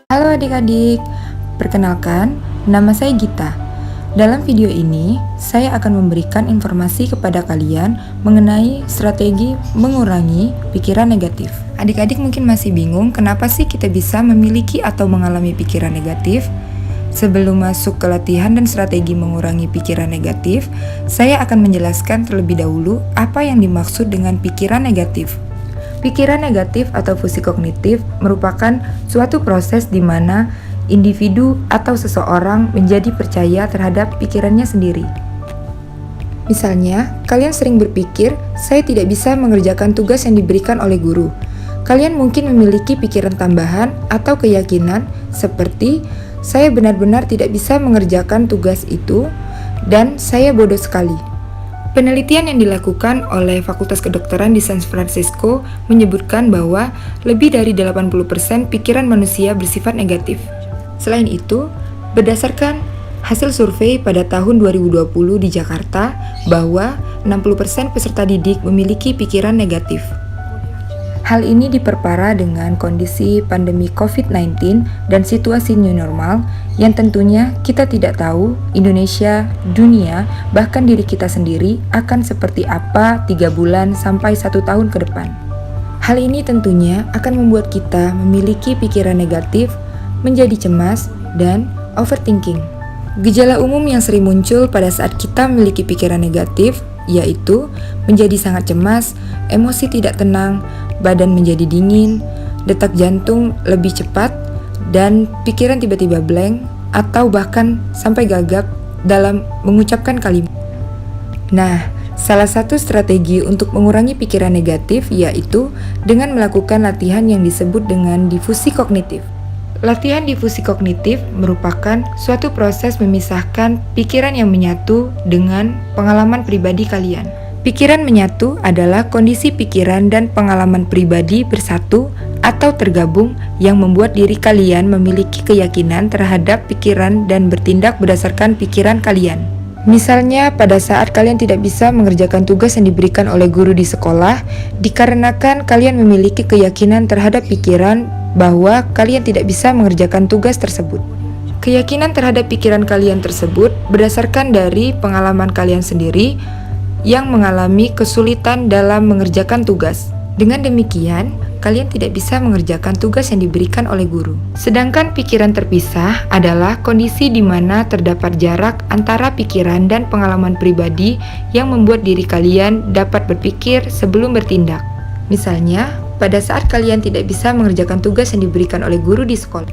Halo adik-adik, perkenalkan, nama saya Gita. Dalam video ini, saya akan memberikan informasi kepada kalian mengenai strategi mengurangi pikiran negatif. Adik-adik mungkin masih bingung kenapa sih kita bisa memiliki atau mengalami pikiran negatif? Sebelum masuk ke latihan dan strategi mengurangi pikiran negatif, saya akan menjelaskan terlebih dahulu apa yang dimaksud dengan pikiran negatif. Pikiran negatif atau fungsi kognitif merupakan suatu proses di mana individu atau seseorang menjadi percaya terhadap pikirannya sendiri. Misalnya, kalian sering berpikir, saya tidak bisa mengerjakan tugas yang diberikan oleh guru. Kalian mungkin memiliki pikiran tambahan atau keyakinan seperti, saya benar-benar tidak bisa mengerjakan tugas itu, dan saya bodoh sekali. Penelitian yang dilakukan oleh Fakultas Kedokteran di San Francisco menyebutkan bahwa lebih dari 80% pikiran manusia bersifat negatif. Selain itu, berdasarkan hasil survei pada tahun 2020 di Jakarta, bahwa 60% peserta didik memiliki pikiran negatif. Hal ini diperparah dengan kondisi pandemi COVID-19 dan situasi new normal yang tentunya kita tidak tahu Indonesia, dunia, bahkan diri kita sendiri akan seperti apa 3 bulan sampai 1 tahun ke depan. Hal ini tentunya akan membuat kita memiliki pikiran negatif, menjadi cemas, dan overthinking. Gejala umum yang sering muncul pada saat kita memiliki pikiran negatif yaitu menjadi sangat cemas, emosi tidak tenang, badan menjadi dingin, detak jantung lebih cepat, dan pikiran tiba-tiba blank atau bahkan sampai gagap dalam mengucapkan kalimat. Nah, salah satu strategi untuk mengurangi pikiran negatif yaitu dengan melakukan latihan yang disebut dengan difusi kognitif. Latihan difusi kognitif merupakan suatu proses memisahkan pikiran yang menyatu dengan pengalaman pribadi kalian. Pikiran menyatu adalah kondisi pikiran dan pengalaman pribadi bersatu atau tergabung yang membuat diri kalian memiliki keyakinan terhadap pikiran dan bertindak berdasarkan pikiran kalian. Misalnya, pada saat kalian tidak bisa mengerjakan tugas yang diberikan oleh guru di sekolah, dikarenakan kalian memiliki keyakinan terhadap pikiran bahwa kalian tidak bisa mengerjakan tugas tersebut. Keyakinan terhadap pikiran kalian tersebut berdasarkan dari pengalaman kalian sendiri yang mengalami kesulitan dalam mengerjakan tugas. Dengan demikian, kalian tidak bisa mengerjakan tugas yang diberikan oleh guru. Sedangkan pikiran terpisah adalah kondisi di mana terdapat jarak antara pikiran dan pengalaman pribadi yang membuat diri kalian dapat berpikir sebelum bertindak. Misalnya, pada saat kalian tidak bisa mengerjakan tugas yang diberikan oleh guru di sekolah,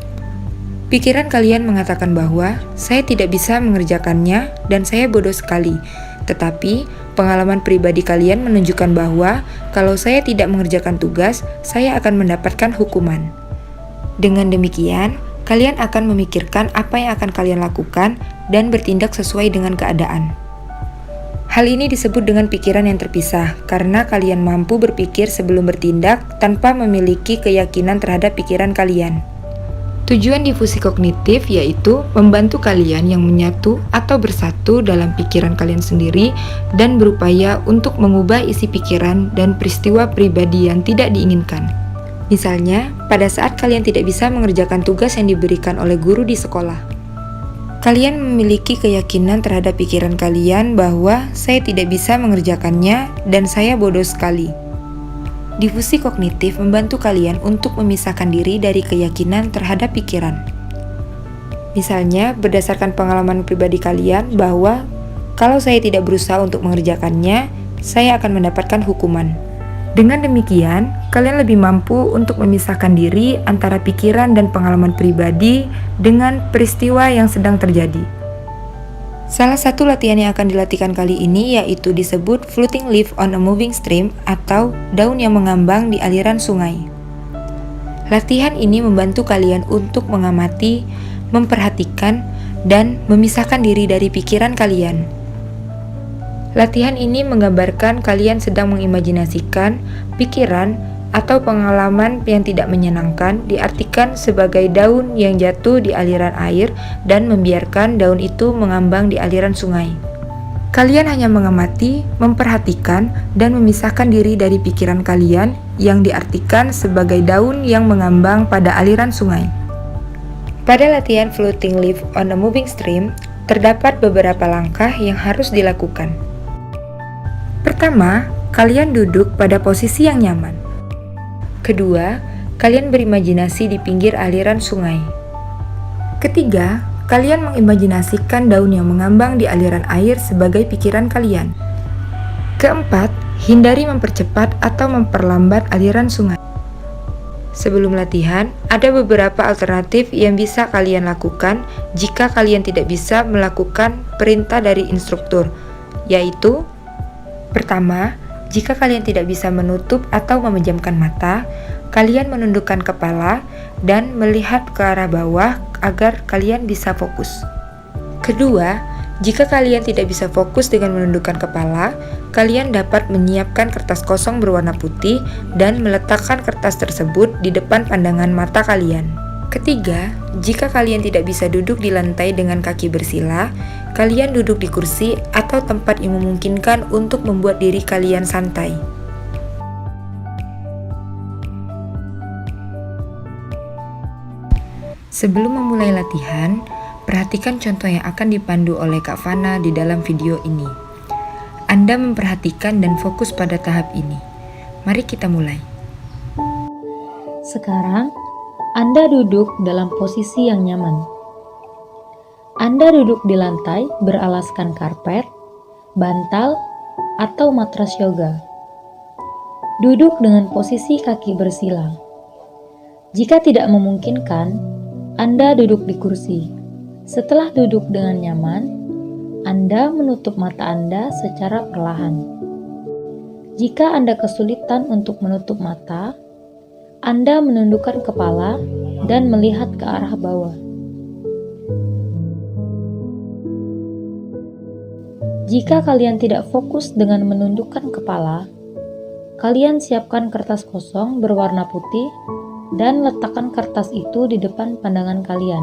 pikiran kalian mengatakan bahwa saya tidak bisa mengerjakannya dan saya bodoh sekali. Tetapi, pengalaman pribadi kalian menunjukkan bahwa kalau saya tidak mengerjakan tugas, saya akan mendapatkan hukuman. Dengan demikian, kalian akan memikirkan apa yang akan kalian lakukan dan bertindak sesuai dengan keadaan. Hal ini disebut dengan pikiran yang terpisah, karena kalian mampu berpikir sebelum bertindak tanpa memiliki keyakinan terhadap pikiran kalian. Tujuan difusi kognitif yaitu membantu kalian yang menyatu atau bersatu dalam pikiran kalian sendiri dan berupaya untuk mengubah isi pikiran dan peristiwa pribadi yang tidak diinginkan. Misalnya, pada saat kalian tidak bisa mengerjakan tugas yang diberikan oleh guru di sekolah, kalian memiliki keyakinan terhadap pikiran kalian bahwa saya tidak bisa mengerjakannya dan saya bodoh sekali. Difusi kognitif membantu kalian untuk memisahkan diri dari keyakinan terhadap pikiran. Misalnya, berdasarkan pengalaman pribadi kalian bahwa kalau saya tidak berusaha untuk mengerjakannya, saya akan mendapatkan hukuman. Dengan demikian, kalian lebih mampu untuk memisahkan diri antara pikiran dan pengalaman pribadi dengan peristiwa yang sedang terjadi. Salah satu latihan yang akan dilatihkan kali ini yaitu disebut floating leaf on a moving stream atau daun yang mengambang di aliran sungai. Latihan ini membantu kalian untuk mengamati, memperhatikan, dan memisahkan diri dari pikiran kalian. Latihan ini menggambarkan kalian sedang mengimajinasikan pikiran atau pengalaman yang tidak menyenangkan diartikan sebagai daun yang jatuh di aliran air dan membiarkan daun itu mengambang di aliran sungai. Kalian hanya mengamati, memperhatikan, dan memisahkan diri dari pikiran kalian yang diartikan sebagai daun yang mengambang pada aliran sungai. Pada latihan floating leaf on a moving stream, terdapat beberapa langkah yang harus dilakukan. Pertama, kalian duduk pada posisi yang nyaman. Kedua, kalian berimajinasi di pinggir aliran sungai. Ketiga, kalian mengimajinasikan daun yang mengambang di aliran air sebagai pikiran kalian. Keempat, hindari mempercepat atau memperlambat aliran sungai. Sebelum latihan, ada beberapa alternatif yang bisa kalian lakukan jika kalian tidak bisa melakukan perintah dari instruktur, yaitu: pertama, jika kalian tidak bisa menutup atau memejamkan mata, kalian menundukkan kepala dan melihat ke arah bawah agar kalian bisa fokus. Kedua, jika kalian tidak bisa fokus dengan menundukkan kepala, kalian dapat menyiapkan kertas kosong berwarna putih dan meletakkan kertas tersebut di depan pandangan mata kalian. Ketiga, jika kalian tidak bisa duduk di lantai dengan kaki bersila, kalian duduk di kursi atau tempat yang memungkinkan untuk membuat diri kalian santai. Sebelum memulai latihan, perhatikan contoh yang akan dipandu oleh Kak Fana di dalam video ini. Anda memperhatikan dan fokus pada tahap ini. Mari kita mulai. Sekarang, Anda duduk dalam posisi yang nyaman. Anda duduk di lantai beralaskan karpet, bantal, atau matras yoga. Duduk dengan posisi kaki bersila. Jika tidak memungkinkan, Anda duduk di kursi. Setelah duduk dengan nyaman, Anda menutup mata Anda secara perlahan. Jika Anda kesulitan untuk menutup mata, Anda menundukkan kepala dan melihat ke arah bawah. Jika kalian tidak fokus dengan menundukkan kepala, kalian siapkan kertas kosong berwarna putih dan letakkan kertas itu di depan pandangan kalian.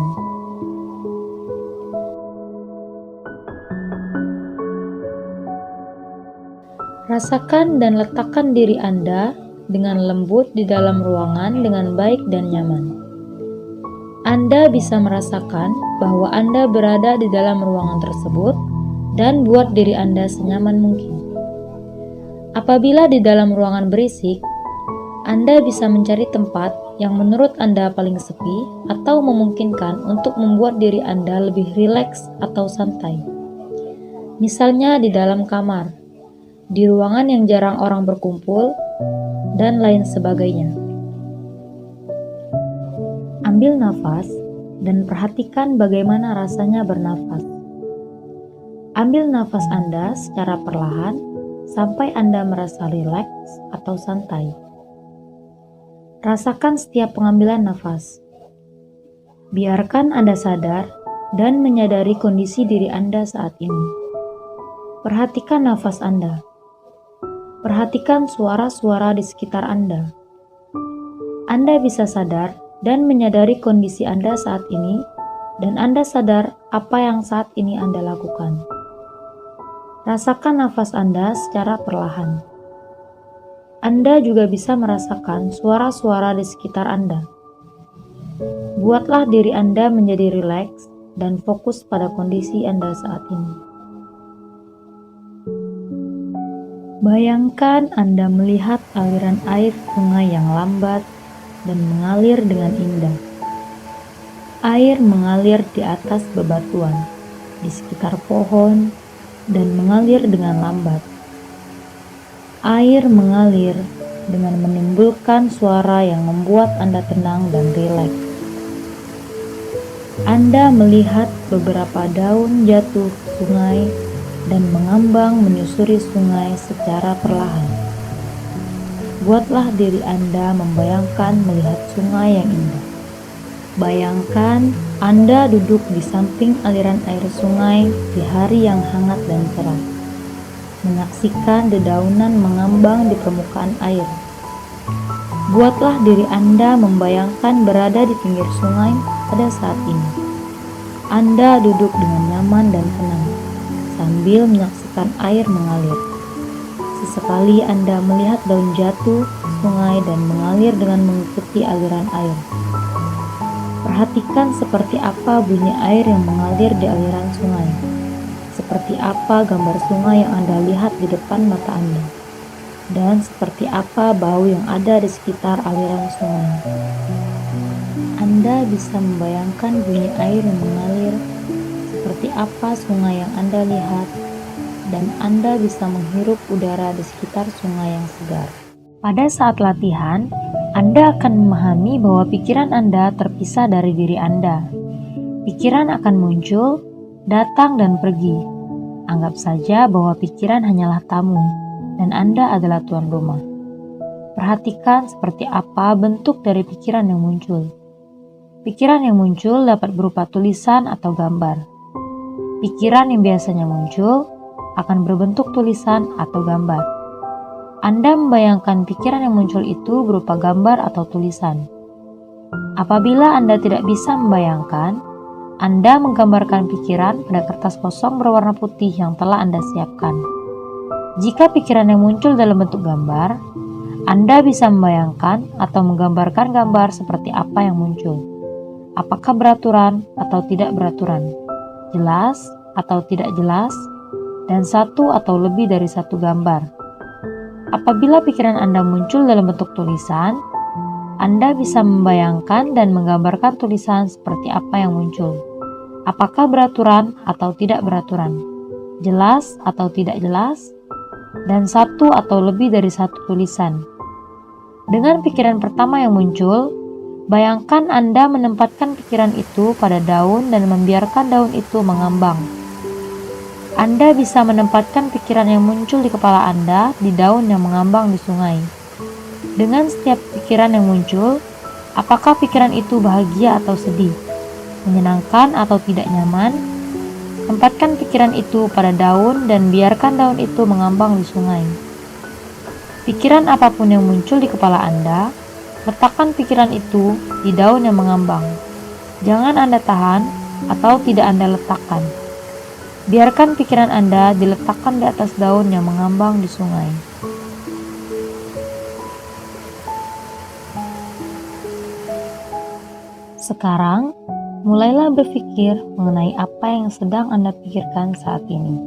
Rasakan dan letakkan diri Anda dengan lembut di dalam ruangan dengan baik dan nyaman. Anda bisa merasakan bahwa Anda berada di dalam ruangan tersebut dan buat diri Anda senyaman mungkin. Apabila di dalam ruangan berisik, Anda bisa mencari tempat yang menurut Anda paling sepi atau memungkinkan untuk membuat diri Anda lebih rileks atau santai. Misalnya di dalam kamar, di ruangan yang jarang orang berkumpul, dan lain sebagainya. Ambil nafas dan perhatikan bagaimana rasanya bernafas. Ambil nafas Anda secara perlahan sampai Anda merasa rileks atau santai. Rasakan setiap pengambilan nafas. Biarkan Anda sadar dan menyadari kondisi diri Anda saat ini. Perhatikan nafas Anda. Perhatikan suara-suara di sekitar Anda. Anda bisa sadar dan menyadari kondisi Anda saat ini, dan Anda sadar apa yang saat ini Anda lakukan. Rasakan nafas Anda secara perlahan. Anda juga bisa merasakan suara-suara di sekitar Anda. Buatlah diri Anda menjadi rileks dan fokus pada kondisi Anda saat ini. Bayangkan Anda melihat aliran air sungai yang lambat dan mengalir dengan indah. Air mengalir di atas bebatuan, di sekitar pohon, dan mengalir dengan lambat. Air mengalir dengan menimbulkan suara yang membuat Anda tenang dan rileks. Anda melihat beberapa daun jatuh ke sungai dan mengambang menyusuri sungai secara perlahan. Buatlah diri Anda membayangkan melihat sungai yang indah. Bayangkan Anda duduk di samping aliran air sungai di hari yang hangat dan cerah, menyaksikan dedaunan mengambang di permukaan air. Buatlah diri Anda membayangkan berada di pinggir sungai pada saat ini. Anda duduk dengan nyaman dan tenang, sambil menyaksikan membiarkan air mengalir. Sesekali Anda melihat daun jatuh ke sungai dan mengalir dengan mengikuti aliran air. Perhatikan seperti apa bunyi air yang mengalir di aliran sungai. Seperti apa gambar sungai yang Anda lihat di depan mata Anda. Dan seperti apa bau yang ada di sekitar aliran sungai. Anda bisa membayangkan bunyi air yang mengalir, seperti apa sungai yang Anda lihat, dan Anda bisa menghirup udara di sekitar sungai yang segar. Pada saat latihan, Anda akan memahami bahwa pikiran Anda terpisah dari diri Anda. Pikiran akan muncul, datang dan pergi. Anggap saja bahwa pikiran hanyalah tamu, dan Anda adalah tuan rumah. Perhatikan seperti apa bentuk dari pikiran yang muncul. Pikiran yang muncul dapat berupa tulisan atau gambar. Pikiran yang biasanya muncul akan berbentuk tulisan atau gambar. Anda membayangkan pikiran yang muncul itu berupa gambar atau tulisan. Apabila Anda tidak bisa membayangkan, Anda menggambarkan pikiran pada kertas kosong berwarna putih yang telah Anda siapkan. Jika pikiran yang muncul dalam bentuk gambar, Anda bisa membayangkan atau menggambarkan gambar seperti apa yang muncul. Apakah beraturan atau tidak beraturan, jelas atau tidak jelas, dan satu atau lebih dari satu gambar. Apabila pikiran Anda muncul dalam bentuk tulisan, Anda bisa membayangkan dan menggambarkan tulisan seperti apa yang muncul. Apakah beraturan atau tidak beraturan, jelas atau tidak jelas, dan satu atau lebih dari satu tulisan. Dengan pikiran pertama yang muncul, bayangkan Anda menempatkan pikiran itu pada daun dan membiarkan daun itu mengambang. Anda bisa menempatkan pikiran yang muncul di kepala Anda di daun yang mengambang di sungai. Dengan setiap pikiran yang muncul, apakah pikiran itu bahagia atau sedih, menyenangkan atau tidak nyaman? Tempatkan pikiran itu pada daun dan biarkan daun itu mengambang di sungai. Pikiran apapun yang muncul di kepala Anda, letakkan pikiran itu di daun yang mengambang. Jangan Anda tahan atau tidak Anda letakkan. Biarkan pikiran Anda diletakkan di atas daun yang mengambang di sungai. Sekarang, mulailah berpikir mengenai apa yang sedang Anda pikirkan saat ini.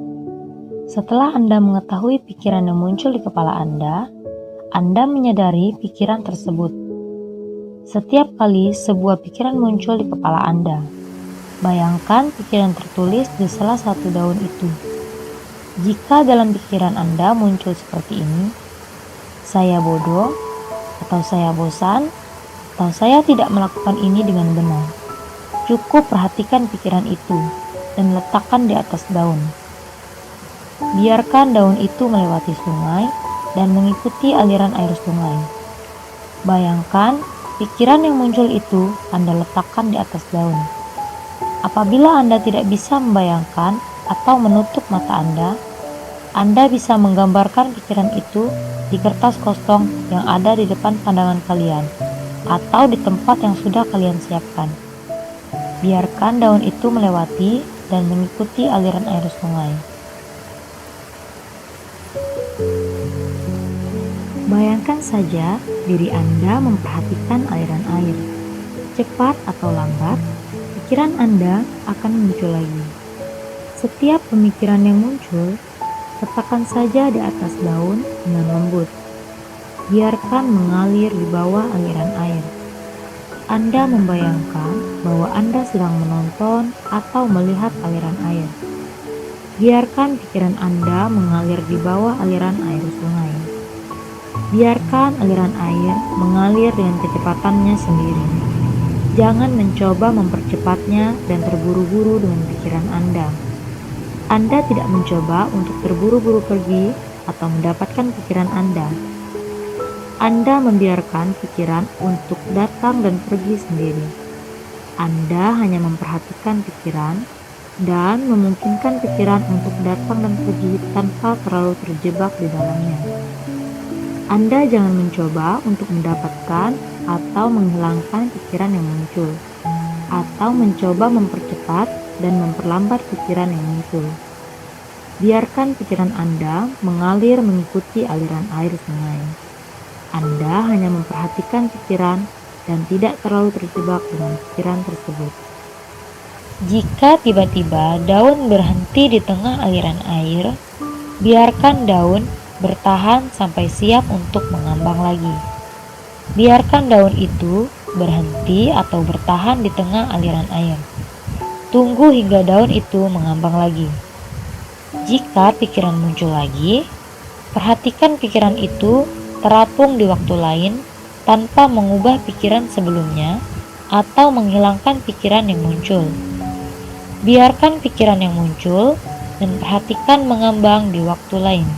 Setelah Anda mengetahui pikiran yang muncul di kepala Anda menyadari pikiran tersebut. Setiap kali sebuah pikiran muncul di kepala Anda, bayangkan pikiran tertulis di salah satu daun itu. Jika dalam pikiran Anda muncul seperti ini, saya bodoh, atau saya bosan, atau saya tidak melakukan ini dengan benar. Cukup perhatikan pikiran itu dan letakkan di atas daun. Biarkan daun itu melewati sungai dan mengikuti aliran air sungai. Bayangkan pikiran yang muncul itu Anda letakkan di atas daun. Apabila Anda tidak bisa membayangkan atau menutup mata Anda bisa menggambarkan pikiran itu di kertas kosong yang ada di depan pandangan kalian atau di tempat yang sudah kalian siapkan. Biarkan daun itu melewati dan mengikuti aliran air sungai. Bayangkan saja diri Anda memperhatikan aliran air. Cepat atau lambat, pikiran Anda akan muncul lagi. Setiap pemikiran yang muncul, letakkan saja di atas daun dengan lembut. Biarkan mengalir di bawah aliran air. Anda membayangkan bahwa Anda sedang menonton atau melihat aliran air. Biarkan pikiran Anda mengalir di bawah aliran air sungai. Biarkan aliran air mengalir dengan kecepatannya sendiri. Jangan mencoba mempercepatnya dan terburu-buru dengan pikiran Anda. Anda tidak mencoba untuk terburu-buru pergi atau mendapatkan pikiran Anda. Anda membiarkan pikiran untuk datang dan pergi sendiri. Anda hanya memperhatikan pikiran dan memungkinkan pikiran untuk datang dan pergi tanpa terlalu terjebak di dalamnya. Anda jangan mencoba untuk mendapatkan atau menghilangkan pikiran yang muncul, atau mencoba mempercepat dan memperlambat pikiran yang muncul. Biarkan pikiran Anda mengalir mengikuti aliran air sungai. Anda hanya memperhatikan pikiran dan tidak terlalu terjebak dengan pikiran tersebut. Jika tiba-tiba daun berhenti di tengah aliran air, biarkan daun bertahan sampai siap untuk mengambang lagi. Biarkan daun itu berhenti atau bertahan di tengah aliran air. Tunggu hingga daun itu mengambang lagi. Jika pikiran muncul lagi, perhatikan pikiran itu terapung di waktu lain tanpa mengubah pikiran sebelumnya atau menghilangkan pikiran yang muncul. Biarkan pikiran yang muncul dan perhatikan mengambang di waktu lain.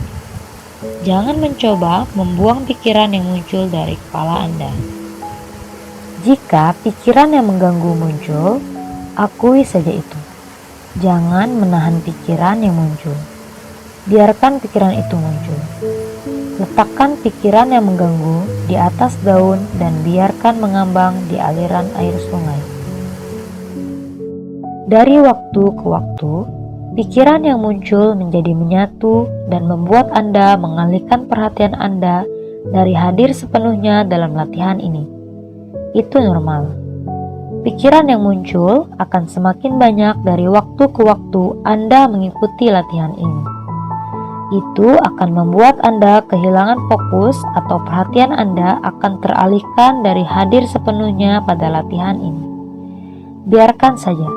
Jangan mencoba membuang pikiran yang muncul dari kepala Anda. Jika pikiran yang mengganggu muncul, akui saja itu. Jangan menahan pikiran yang muncul. Biarkan pikiran itu muncul. Letakkan pikiran yang mengganggu di atas daun dan biarkan mengambang di aliran air sungai. Dari waktu ke waktu, pikiran yang muncul menjadi menyatu dan membuat Anda mengalihkan perhatian Anda dari hadir sepenuhnya dalam latihan ini. Itu normal. Pikiran yang muncul akan semakin banyak dari waktu ke waktu Anda mengikuti latihan ini. Itu akan membuat Anda kehilangan fokus atau perhatian Anda akan teralihkan dari hadir sepenuhnya pada latihan ini. Biarkan saja,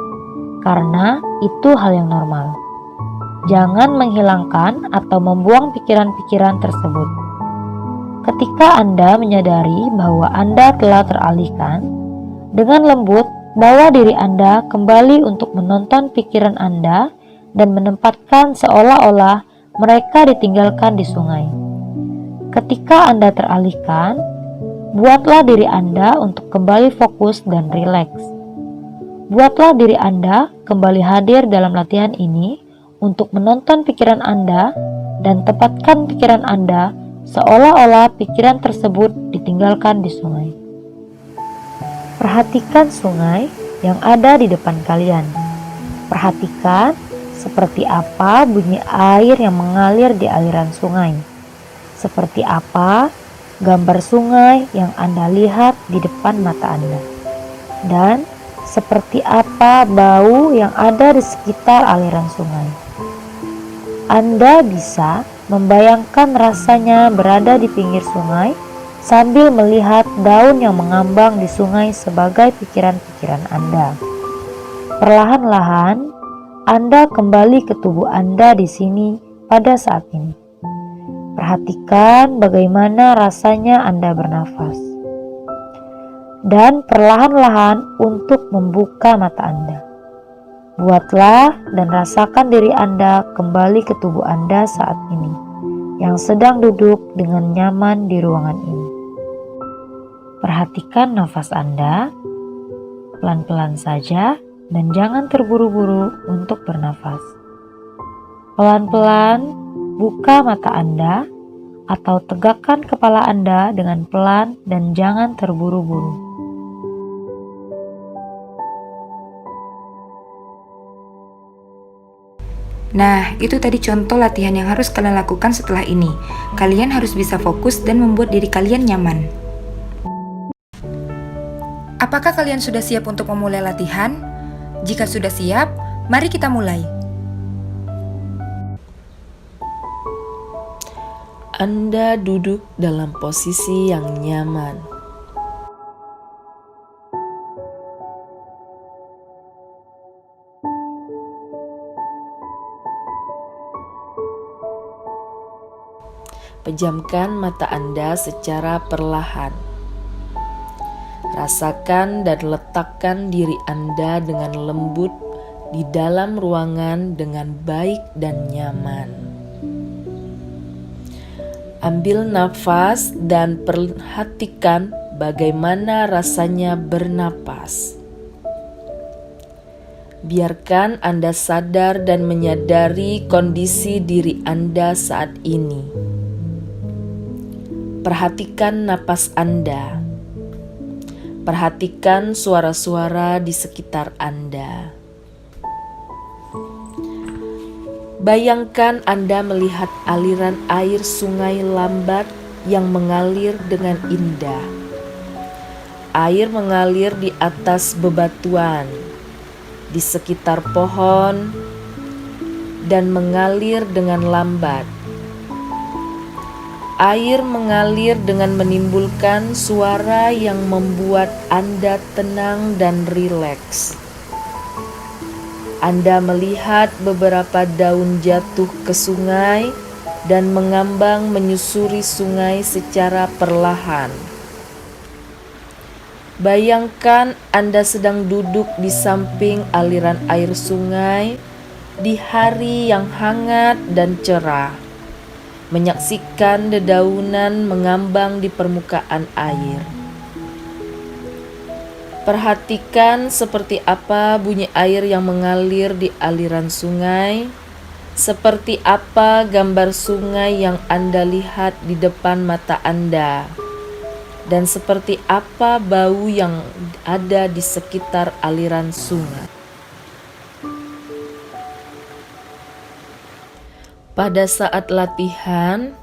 karena itu hal yang normal. Jangan menghilangkan atau membuang pikiran-pikiran tersebut. Ketika Anda menyadari bahwa Anda telah teralihkan, dengan lembut, bawa diri Anda kembali untuk menonton pikiran Anda dan menempatkan seolah-olah mereka ditinggalkan di sungai. Ketika Anda teralihkan, buatlah diri Anda untuk kembali fokus dan rileks. Buatlah diri Anda kembali hadir dalam latihan ini untuk menonton pikiran Anda dan tempatkan pikiran Anda seolah-olah pikiran tersebut ditinggalkan di sungai. Perhatikan sungai yang ada di depan kalian. Perhatikan seperti apa bunyi air yang mengalir di aliran sungai. Seperti apa gambar sungai yang Anda lihat di depan mata Anda. Dan seperti apa bau yang ada di sekitar aliran sungai. Anda bisa membayangkan rasanya berada di pinggir sungai sambil melihat daun yang mengambang di sungai sebagai pikiran-pikiran Anda. Perlahan-lahan, Anda kembali ke tubuh Anda di sini pada saat ini. Perhatikan bagaimana rasanya Anda bernafas. Dan perlahan-lahan untuk membuka mata Anda. Buatlah dan rasakan diri Anda kembali ke tubuh Anda saat ini, yang sedang duduk dengan nyaman di ruangan ini. Perhatikan nafas Anda, pelan-pelan saja dan jangan terburu-buru untuk bernafas. Pelan-pelan buka mata Anda atau tegakkan kepala Anda dengan pelan dan jangan terburu-buru. Nah, itu tadi contoh latihan yang harus kalian lakukan setelah ini. Kalian harus bisa fokus dan membuat diri kalian nyaman. Apakah kalian sudah siap untuk memulai latihan? Jika sudah siap, mari kita mulai. Anda duduk dalam posisi yang nyaman. Pejamkan mata Anda secara perlahan. Rasakan dan letakkan diri Anda dengan lembut di dalam ruangan dengan baik dan nyaman. Ambil nafas dan perhatikan bagaimana rasanya bernapas. Biarkan Anda sadar dan menyadari kondisi diri Anda saat ini. Perhatikan napas Anda. Perhatikan suara-suara di sekitar Anda. Bayangkan Anda melihat aliran air sungai lambat yang mengalir dengan indah. Air mengalir di atas bebatuan, di sekitar pohon, dan mengalir dengan lambat. Air mengalir dengan menimbulkan suara yang membuat Anda tenang dan rileks. Anda melihat beberapa daun jatuh ke sungai dan mengambang menyusuri sungai secara perlahan. Bayangkan Anda sedang duduk di samping aliran air sungai di hari yang hangat dan cerah, menyaksikan dedaunan mengambang di permukaan air. Perhatikan seperti apa bunyi air yang mengalir di aliran sungai, seperti apa gambar sungai yang Anda lihat di depan mata Anda, dan seperti apa bau yang ada di sekitar aliran sungai. Pada saat latihan,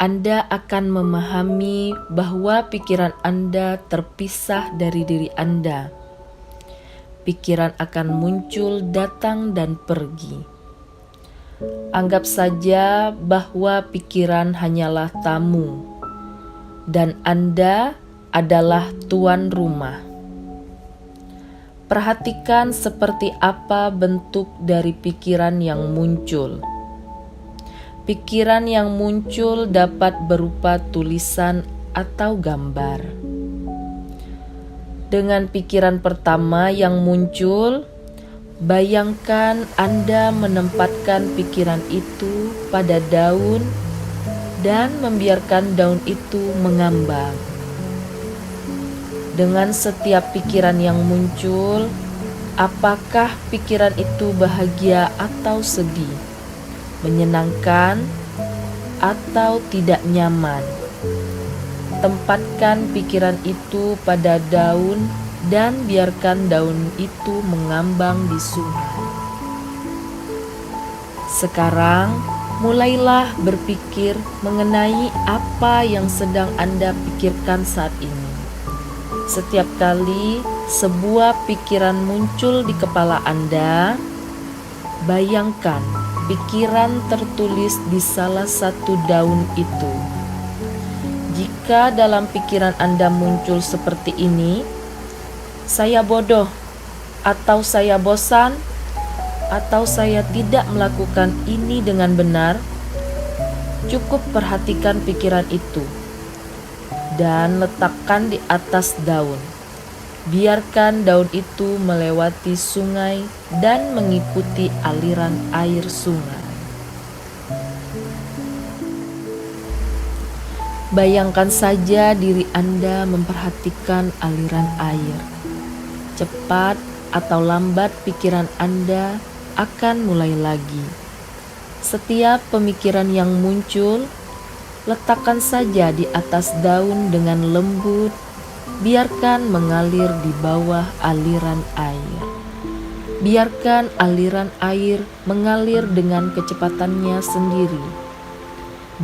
Anda akan memahami bahwa pikiran Anda terpisah dari diri Anda. Pikiran akan muncul, datang, dan pergi. Anggap saja bahwa pikiran hanyalah tamu, dan Anda adalah tuan rumah. Perhatikan seperti apa bentuk dari pikiran yang muncul. Pikiran yang muncul dapat berupa tulisan atau gambar. Dengan pikiran pertama yang muncul, bayangkan Anda menempatkan pikiran itu pada daun dan membiarkan daun itu mengambang. Dengan setiap pikiran yang muncul, apakah pikiran itu bahagia atau sedih? Menyenangkan atau tidak nyaman? Tempatkan pikiran itu pada daun dan biarkan daun itu mengambang di sungai. Sekarang, mulailah berpikir mengenai apa yang sedang Anda pikirkan saat ini. Setiap kali sebuah pikiran muncul di kepala Anda, bayangkan pikiran tertulis di salah satu daun itu. Jika dalam pikiran Anda muncul seperti ini, saya bodoh, atau saya bosan, atau saya tidak melakukan ini dengan benar, cukup perhatikan pikiran itu dan letakkan di atas daun. Biarkan daun itu melewati sungai dan mengikuti aliran air sungai. Bayangkan saja diri Anda memperhatikan aliran air. Cepat atau lambat pikiran Anda akan mulai lagi. Setiap pemikiran yang muncul, letakkan saja di atas daun dengan lembut. Biarkan mengalir di bawah aliran air. Biarkan aliran air mengalir dengan kecepatannya sendiri.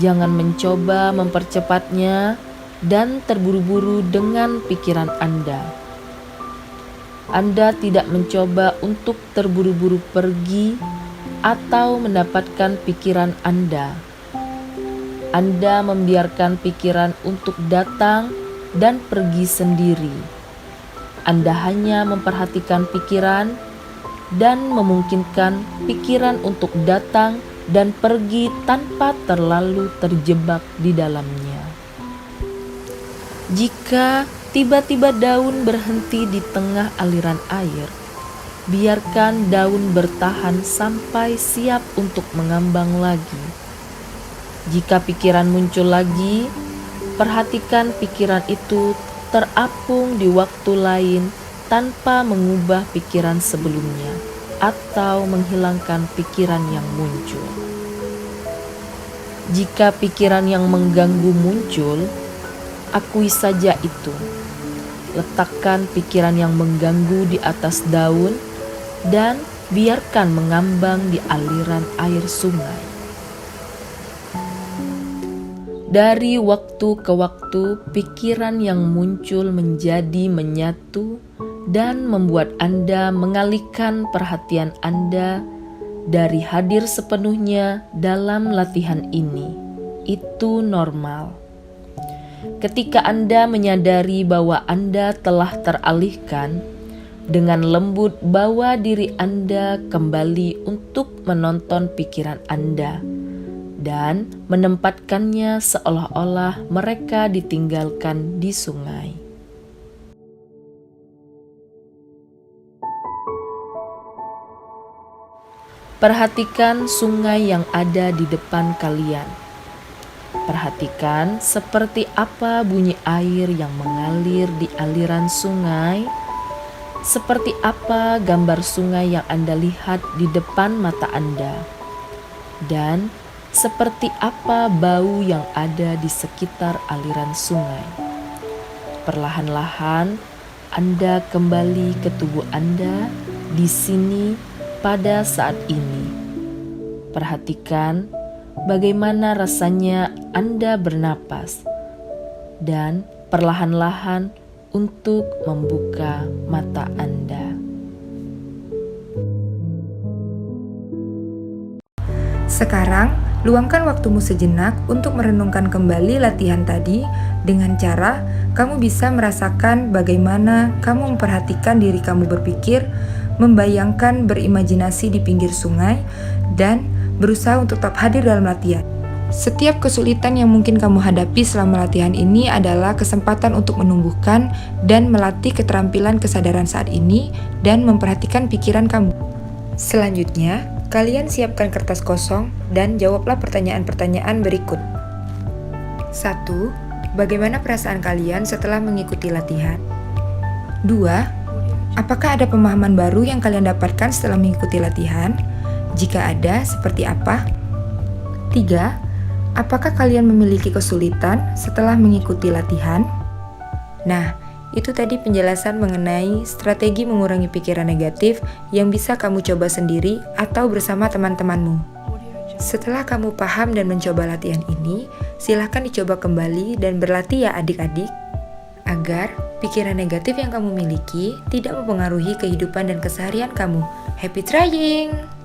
Jangan mencoba mempercepatnya dan terburu-buru dengan pikiran Anda. Anda tidak mencoba untuk terburu-buru pergi atau mendapatkan pikiran Anda. Anda membiarkan pikiran untuk datang dan pergi sendiri. Anda hanya memperhatikan pikiran dan memungkinkan pikiran untuk datang dan pergi tanpa terlalu terjebak di dalamnya. Jika tiba-tiba daun berhenti di tengah aliran air, biarkan daun bertahan sampai siap untuk mengambang lagi. Jika pikiran muncul lagi, perhatikan pikiran itu terapung di waktu lain tanpa mengubah pikiran sebelumnya atau menghilangkan pikiran yang muncul. Jika pikiran yang mengganggu muncul, akui saja itu. Letakkan pikiran yang mengganggu di atas daun dan biarkan mengambang di aliran air sungai. Dari waktu ke waktu, pikiran yang muncul menjadi menyatu dan membuat Anda mengalihkan perhatian Anda dari hadir sepenuhnya dalam latihan ini. Itu normal. Ketika Anda menyadari bahwa Anda telah teralihkan, dengan lembut bawa diri Anda kembali untuk menonton pikiran Anda dan menempatkannya seolah-olah mereka ditinggalkan di sungai. Perhatikan sungai yang ada di depan kalian. Perhatikan seperti apa bunyi air yang mengalir di aliran sungai, seperti apa gambar sungai yang Anda lihat di depan mata Anda, dan seperti apa bau yang ada di sekitar aliran sungai. Perlahan-lahan Anda kembali ke tubuh Anda di sini pada saat ini. Perhatikan bagaimana rasanya Anda bernapas, dan perlahan-lahan untuk membuka mata Anda. Sekarang, luangkan waktumu sejenak untuk merenungkan kembali latihan tadi dengan cara kamu bisa merasakan bagaimana kamu memperhatikan diri kamu berpikir, membayangkan berimajinasi di pinggir sungai, dan berusaha untuk tetap hadir dalam latihan. Setiap kesulitan yang mungkin kamu hadapi selama latihan ini adalah kesempatan untuk menumbuhkan dan melatih keterampilan kesadaran saat ini dan memperhatikan pikiran kamu. Selanjutnya, kalian siapkan kertas kosong dan jawablah pertanyaan-pertanyaan berikut. 1. Bagaimana perasaan kalian setelah mengikuti latihan? 2. Apakah ada pemahaman baru yang kalian dapatkan setelah mengikuti latihan? Jika ada, seperti apa? 3. Apakah kalian memiliki kesulitan setelah mengikuti latihan? Nah, itu tadi penjelasan mengenai strategi mengurangi pikiran negatif yang bisa kamu coba sendiri atau bersama teman-temanmu. Setelah kamu paham dan mencoba latihan ini, silahkan dicoba kembali dan berlatih ya adik-adik, agar pikiran negatif yang kamu miliki tidak mempengaruhi kehidupan dan keseharian kamu. Happy trying!